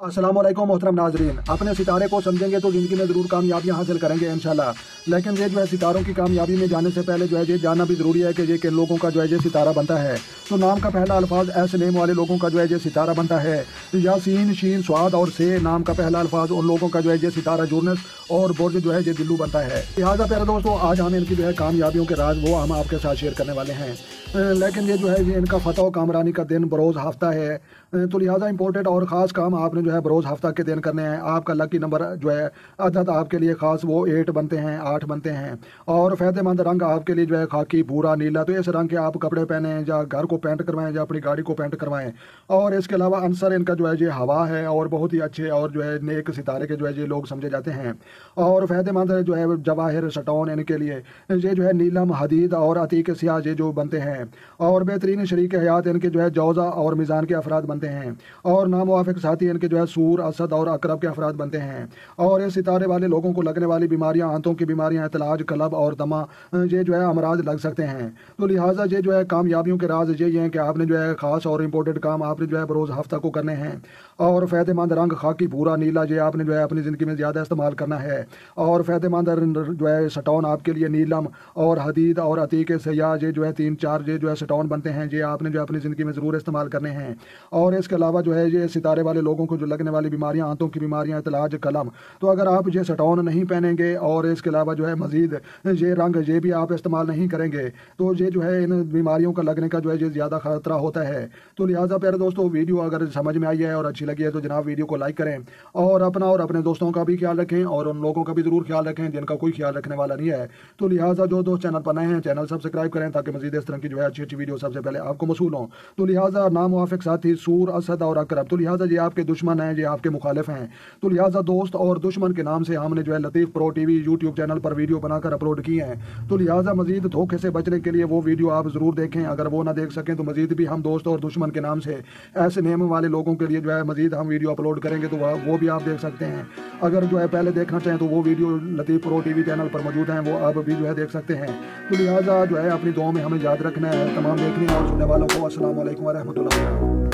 अस्सलाम वालेकुम मोहतरम नाजरीन। अपने सितारे को समझेंगे तो ज़िंदगी में ज़रूर कामयाबियां हासिल करेंगे इंशाल्लाह। लेकिन ये जो है सितारों की कामयाबी में जाने से पहले जो है ये जानना भी ज़रूरी है कि ये किन लोगों का जो है ये सितारा बनता है। तो नाम का पहला अल्फाज ऐसे नेम वाले लोगों का जो है ये सितारा बनता है। यासीन, शीन, स्वाद और से नाम का पहला अल्फाज उन लोगों का जो है ये सितारा जुर्नस और बुर्ज जो है ये दिल्लू बनता है। लिहाजा प्यारे दोस्तों, आज हम इनकी जो है कामयाबियों के राज वो हम आपके साथ शेयर करने वाले हैं। लेकिन ये जो है ये इनका फतह व कामरानी का दिन बरोज़ हफ्ता है। तो लिहाजा इंपॉर्टेंट और ख़ास काम आपने जो है बरोज़ हफ्ता के दिन करने हैं। आपका लकी नंबर जो है अदद आपके लिए ख़ास वो 8 बनते हैं, 8 बनते हैं। और फ़ायदेमंद रंग आपके लिए जो है खाकी, भूरा, नीला। तो इस रंग के आप कपड़े पहने या घर को पेंट करवाएं या अपनी गाड़ी को पेंट करवाएं। और इसके अलावा अंसर इनका जो है ये हवा है और बहुत ही अच्छे और जो है नेक सितारे के जो है ये लोग समझे जाते हैं। और फ़ायदेमंद जो है जवाहिर स्टोन इनके लिए ये जो है नीलम, हदीद और अतीक सियाह ये जो बनते हैं। और बेहतरीन शरीक हयात इनके जो है जौज़ा और मीज़ान के अफराद बनते हैं। और नामुवाफिक साथी इनके जो है सूर, असद और अकरब के अफराद बनते हैं। और इस सितारे वाले लोगों को लगने वाली बीमारियां, आंतों की बीमारियां, इतलाज, कलब और दमा ये जो है अमराज लग सकते हैं। तो लिहाजा ये जो है कामयाबियों के राज यही हैं कि आपने जो है ख़ास और इम्पोर्टेंट काम आपने जो है बरोज़ हफ्ता को करने हैं। और फ़ायदेमंद रंग खाकी, भूरा, नीला ये आपने जो है अपनी ज़िंदगी में ज़्यादा इस्तेमाल करना है। और फ़ायदेमंद जो है स्टोन आपके लिए नीलम और हदीद और अतीक सयाह ये जो है 3-4 ये जो है स्टोन बनते हैं। ये आपने जो अपनी ज़िंदगी में ज़रूर इस्तेमाल करने हैं। और इसके अलावा जो है ये सितारे वाले लोगों को जो लगने वाली बीमारियां, आंतों की बीमारियां, इतलाज, कलम, तो अगर आप ये स्टोन नहीं पहनेंगे और इसके अलावा जो है मज़ीद ये रंग ये भी आप इस्तेमाल नहीं करेंगे तो ये जो है इन बीमारियों का लगने का जो है ये ज़्यादा खतरा होता है। तो लिहाजा प्यारे दोस्तों, वीडियो अगर समझ में आई है और अच्छी लगी है तो जनाब वीडियो को लाइक करें और अपना और अपने दोस्तों का भी ख्याल रखें और उन लोगों का भी ज़रूर ख्याल रखें जिनका कोई ख्याल रखने वाला नहीं है। तो लिहाजा जो दोस्त चैनल पर नए हैं चैनल सब्सक्राइब करें ताकि मज़ीद इस तरह की जो है अच्छी अच्छी वीडियो सबसे पहले आपको मसूल हों। तो लिहाजा नामुवाफिक साथी सूर, असद और अकरब, तो लिहाजा ये आपके दुश्मन हैं, ये आपके मुखालिफ हैं। तो लिहाजा दोस्त और दुश्मन के नाम से हमने जो है लतीफ़ प्रो टीवी यूट्यूब चैनल पर वीडियो बनाकर अपलोड किए हैं। तो लिहाजा मजीद धोखे से बचने के लिए वो वीडियो आप ज़रूर देखें। अगर वो ना देख सकें तो मजीद भी हम दोस्त और दुश्मन के नाम से ऐसे नेम वाले लोगों के लिए जो है मजीद हम वीडियो अपलोड करेंगे तो वो भी आप देख सकते हैं। अगर जो है पहले देखना चाहें तो वो वीडियो लतीफ़ प्रो टीवी चैनल पर मौजूद हैं, वो आप भी जो है देख सकते हैं। तो लिहाजा जो है अपनी दुआ में हमें याद रखना है। तमाम देखने और सुनने वालों को अस्सलाम वालेकुम व रहमतुल्लाह।